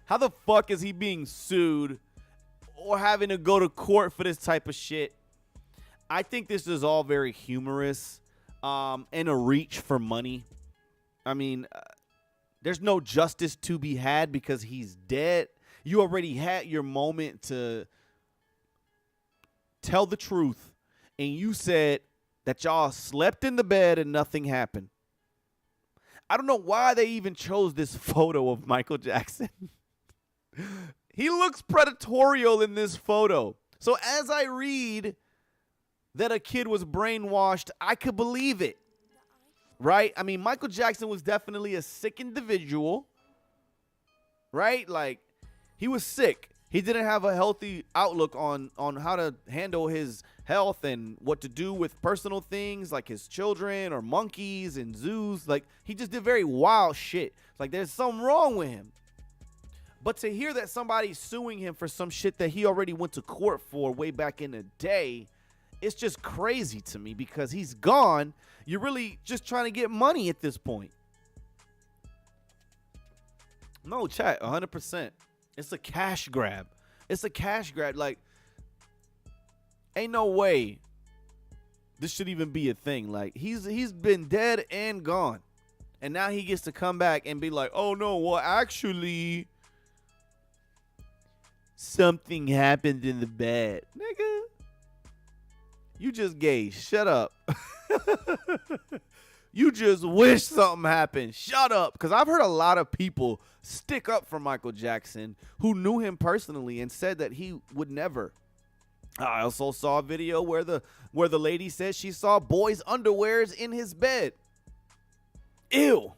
A: How the fuck is he being sued or having to go to court for this type of shit? I think this is all very humorous and a reach for money. I mean, there's no justice to be had because he's dead. You already had your moment to tell the truth, and you said that y'all slept in the bed and nothing happened. I don't know why they even chose this photo of Michael Jackson. He looks predatorial in this photo. So as I read that a kid was brainwashed, I could believe it. Right? I mean, Michael Jackson was definitely a sick individual. Right? Like, he was sick. He didn't have a healthy outlook on how to handle his health and what to do with personal things like his children or monkeys and zoos. Like, he just did very wild shit. Like, there's something wrong with him. But to hear that somebody's suing him for some shit that he already went to court for way back in the day, it's just crazy to me because he's gone. You're really just trying to get money at this point. No, chat, 100%. It's a cash grab. Like, ain't no way this should even be a thing. Like, he's been dead and gone. And now he gets to come back and be like, oh, no, well, actually, something happened in the bed. Nigga, you just gay. Shut up. You just wish something happened. Shut up. Because I've heard a lot of people stick up for Michael Jackson who knew him personally and said that he would never. I also saw a video where the lady says she saw boys' underwears in his bed. Ew.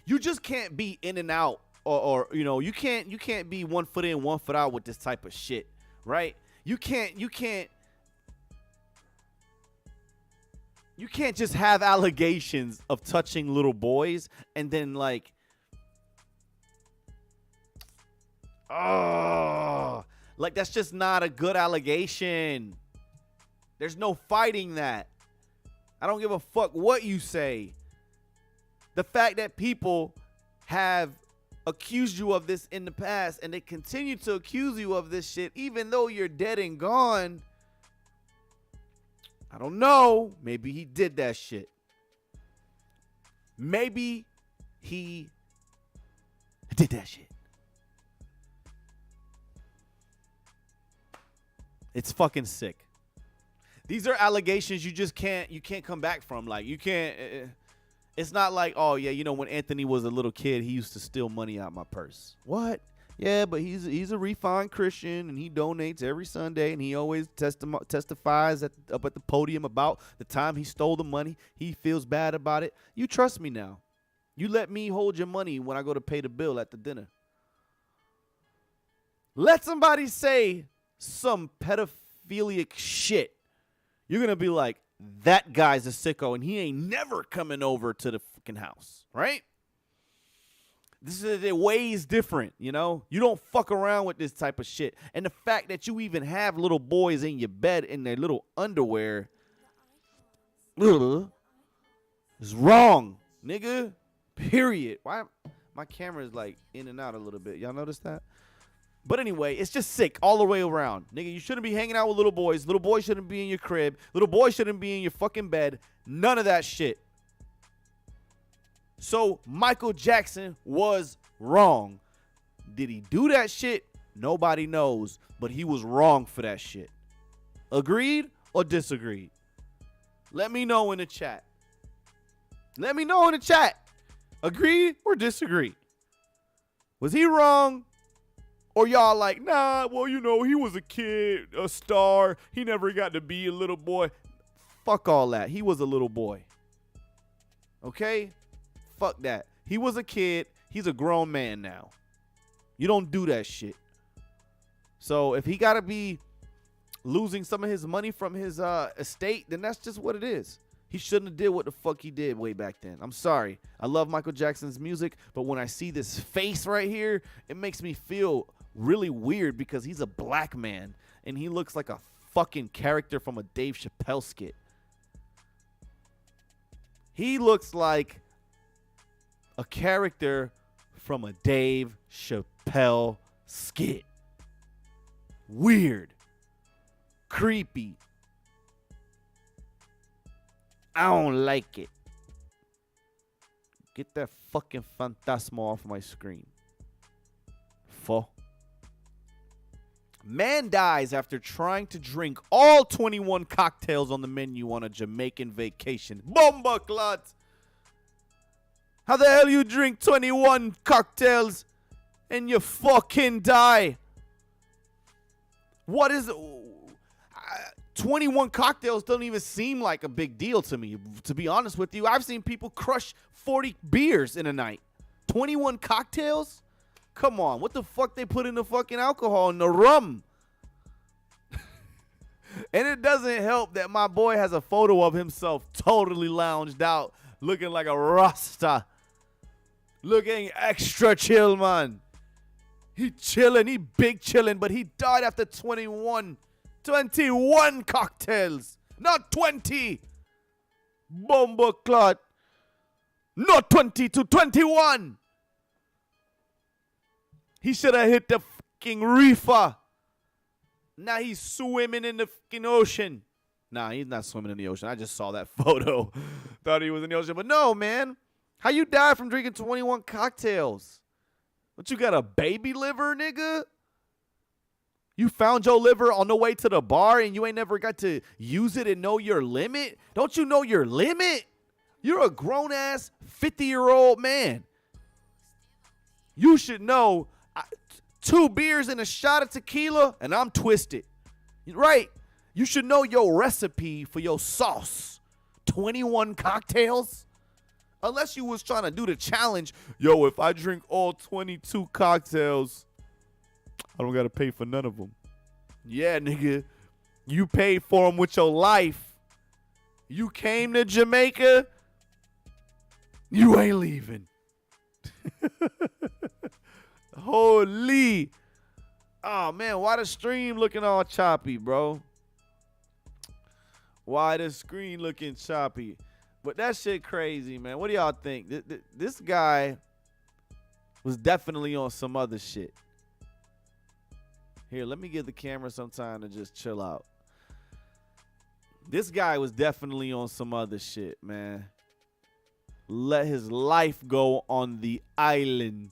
A: You just can't be in and out, or you can't be 1 foot in, 1 foot out with this type of shit, right? You can't just have allegations of touching little boys and then like, like that's just not a good allegation. There's no fighting that. I don't give a fuck what you say. The fact that people have accused you of this in the past and they continue to accuse you of this shit even though you're dead and gone. I don't know. Maybe he did that shit. Maybe he did that shit. It's fucking sick. These are allegations you can't come back from. Like, you can't. It's not like, oh, yeah, when Anthony was a little kid, he used to steal money out my purse. What? Yeah, but he's a refined Christian, and he donates every Sunday, and he always testifies up at the podium about the time he stole the money. He feels bad about it. You trust me now. You let me hold your money when I go to pay the bill at the dinner. Let somebody say some pedophilic shit. You're going to be like, that guy's a sicko, and he ain't never coming over to the fucking house, right? This is the ways different, You don't fuck around with this type of shit. And the fact that you even have little boys in your bed in their little underwear is wrong, nigga. Period. Why my camera is like in and out a little bit. Y'all notice that? But anyway, it's just sick all the way around. Nigga, you shouldn't be hanging out with little boys. Little boys shouldn't be in your crib. Little boys shouldn't be in your fucking bed. None of that shit. So Michael Jackson was wrong. Did he do that shit? Nobody knows. But he was wrong for that shit. Agreed or disagreed? Let me know in the chat. Let me know in the chat. Agreed or disagreed? Was he wrong? Or y'all like, nah, well, he was a kid, a star. He never got to be a little boy. Fuck all that. He was a little boy. Okay? Fuck that. He was a kid. He's a grown man now. You don't do that shit. So if he got to be losing some of his money from his estate, then that's just what it is. He shouldn't have did what the fuck he did way back then. I'm sorry. I love Michael Jackson's music, but when I see this face right here, it makes me feel really weird because he's a black man and he looks like a fucking character from a Dave Chappelle skit. He looks like a character from a Dave Chappelle skit. Weird. Creepy. I don't like it. Get that fucking Phantasmo off my screen. Man dies after trying to drink all 21 cocktails on the menu on a Jamaican vacation. Bomba clot! How the hell you drink 21 cocktails and you fucking die? What is... 21 cocktails doesn't even seem like a big deal to me, to be honest with you. I've seen people crush 40 beers in a night. 21 cocktails? Come on, what the fuck they put in the fucking alcohol and the rum? And it doesn't help that my boy has a photo of himself totally lounged out, looking like a Rasta. Looking extra chill, man. He chilling, he big chilling, but he died after 21 cocktails. Not 20. Bomba clot. Not 20 to 21. He should have hit the fucking reefer. Now he's swimming in the fucking ocean. Nah, he's not swimming in the ocean. I just saw that photo. Thought he was in the ocean. But no, man. How you die from drinking 21 cocktails? What, you got a baby liver, nigga? You found your liver on the way to the bar and you ain't never got to use it and know your limit? Don't you know your limit? You're a grown-ass 50-year-old man. You should know 2 beers and a shot of tequila and I'm twisted. Right? You should know your recipe for your sauce. 21 cocktails? Unless you was trying to do the challenge. Yo, if I drink all 22 cocktails, I don't got to pay for none of them. Yeah, nigga. You paid for them with your life. You came to Jamaica. You ain't leaving. Holy. Oh, man. Why the stream looking all choppy, bro? Why the screen looking choppy? But that shit crazy, man. What do y'all think? This guy was definitely on some other shit. Here, let me give the camera some time to just chill out. This guy was definitely on some other shit, man. Let his life go on the island.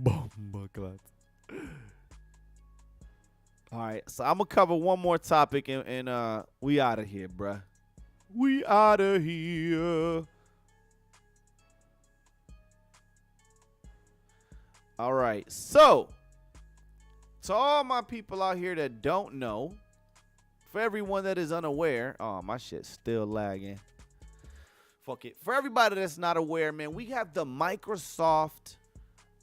A: All right, so I'm going to cover one more topic and we out of here, bruh. We out of here. All right, so to all my people out here that don't know, for everyone that is unaware, oh, my shit's still lagging. Fuck it. For everybody that's not aware, man, we have the Microsoft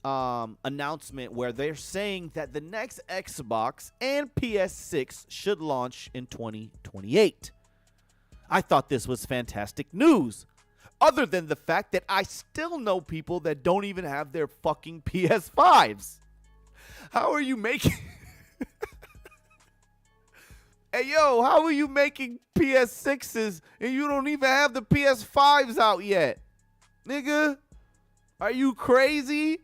A: announcement where they're saying that the next Xbox and PS6 should launch in 2028. I thought this was fantastic news. Other than the fact that I still know people that don't even have their fucking PS5s. How are you making... Hey, yo, how are you making PS6s and you don't even have the PS5s out yet? Nigga, are you crazy?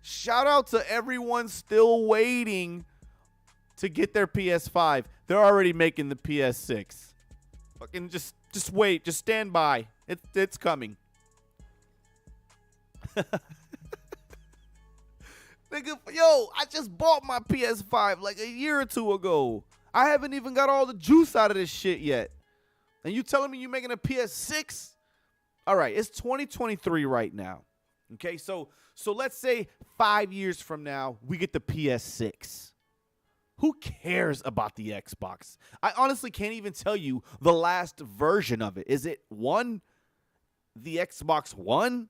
A: Shout out to everyone still waiting to get their PS5. They're already making the PS6. Fucking just wait. Just stand by. It's coming. Nigga, yo, I just bought my PS5 like a year or two ago. I haven't even got all the juice out of this shit yet. And you telling me you making a PS6? All right, it's 2023 right now. Okay, so let's say 5 years from now, we get the PS6. Who cares about the Xbox? I honestly can't even tell you the last version of it. Is it One? The Xbox One?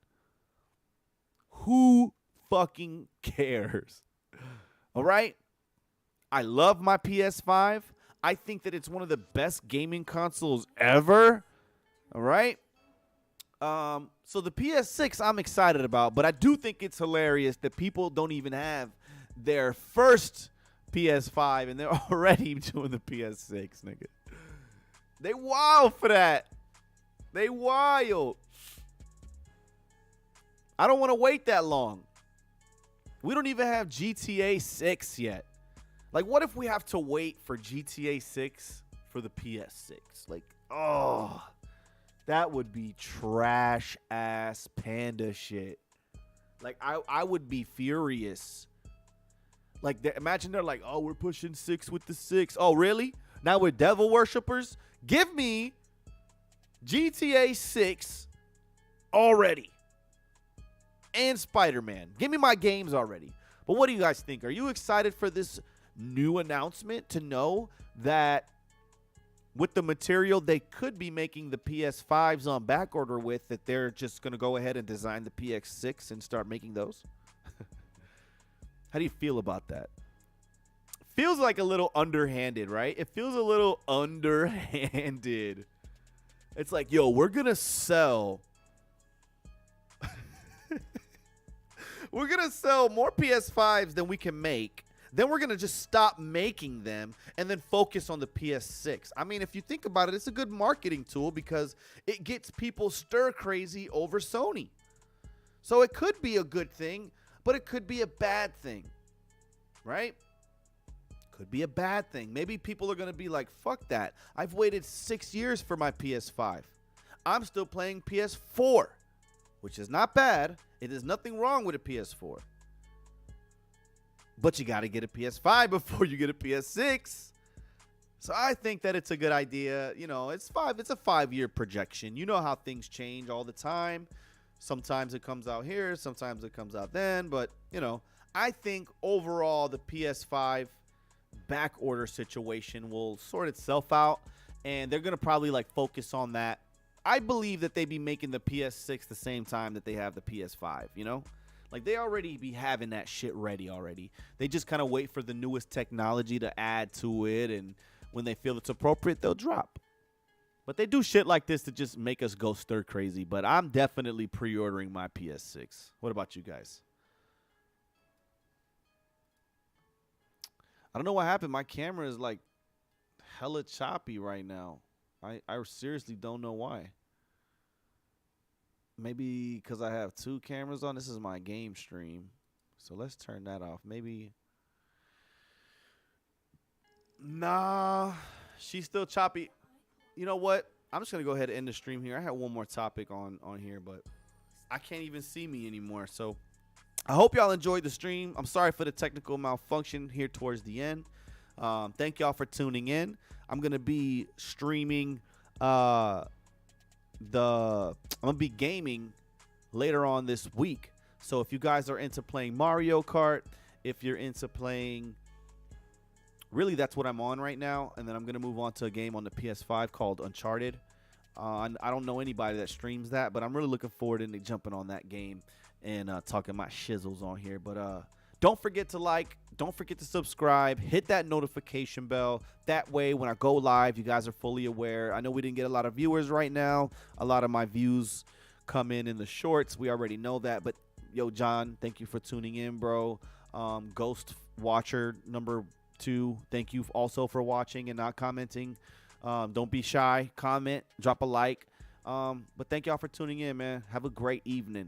A: Who fucking cares? All right? I love my PS5. I think that it's one of the best gaming consoles ever. All right? So the PS6 I'm excited about, but I do think it's hilarious that people don't even have their first PS5 and they're already doing the PS6, nigga. They wild for that. They wild. I don't want to wait that long. We don't even have GTA 6 yet. Like, what if we have to wait for GTA 6 for the PS6? Like, oh, that would be trash ass panda shit. Like, I would be furious. Like, imagine they're like, oh, we're pushing 6 with the 6. Oh, really? Now we're devil worshippers? Give me GTA 6 already. And Spider-Man. Give me my games already. But what do you guys think? Are you excited for this new announcement to know that with the material they could be making the PS5s on back order with, that they're just going to go ahead and design the PS6 and start making those? How do you feel about that? Feels like a little underhanded, right? It feels a little underhanded. It's like, yo, we're going to sell... we're going to sell more PS5s than we can make. Then we're going to just stop making them and then focus on the PS6. I mean, if you think about it, it's a good marketing tool because it gets people stir crazy over Sony. So it could be a good thing, but it could be a bad thing, right? Could be a bad thing. Maybe people are going to be like, fuck that. I've waited 6 years for my PS5. I'm still playing PS4, which is not bad. It is nothing wrong with a PS4. but you got to get a PS5 before you get a PS6. So I think that it's a good idea. You know, it's a 5-year projection. You know how things change all the time. Sometimes it comes out here, sometimes it comes out then. But, you know, I think overall the PS5 back order situation will sort itself out. And they're going to probably like focus on that. I believe that they be making the PS6 the same time that they have the PS5, you know? Like, they already be having that shit ready already. They just kind of wait for the newest technology to add to it, and when they feel it's appropriate, they'll drop. But they do shit like this to just make us go stir crazy. But I'm definitely pre-ordering my PS6. What about you guys? I don't know what happened. My camera is like hella choppy right now. I seriously don't know why. Maybe because I have 2 cameras on. This is my game stream. So let's turn that off. Maybe. Nah, she's still choppy. You know what? I'm just going to go ahead and end the stream here. I had one more topic on here, but I can't even see me anymore. So I hope y'all enjoyed the stream. I'm sorry for the technical malfunction here towards the end. Thank y'all for tuning in. I'm going to be streaming I'm going to be gaming later on this week. So if you guys are into playing Mario Kart, if you're into playing, really that's what I'm on right now. And then I'm going to move on to a game on the PS5 called Uncharted. I don't know anybody that streams that, but I'm really looking forward to jumping on that game and talking my shizzles on here. But don't forget to like, don't forget to subscribe, hit that notification bell. That way, when I go live, you guys are fully aware. I know we didn't get a lot of viewers right now. A lot of my views come in the shorts. We already know that. But, yo, John, thank you for tuning in, bro. Ghost Watcher number 2, thank you also for watching and not commenting. Don't be shy. Comment, drop a like. But thank y'all for tuning in, man. Have a great evening.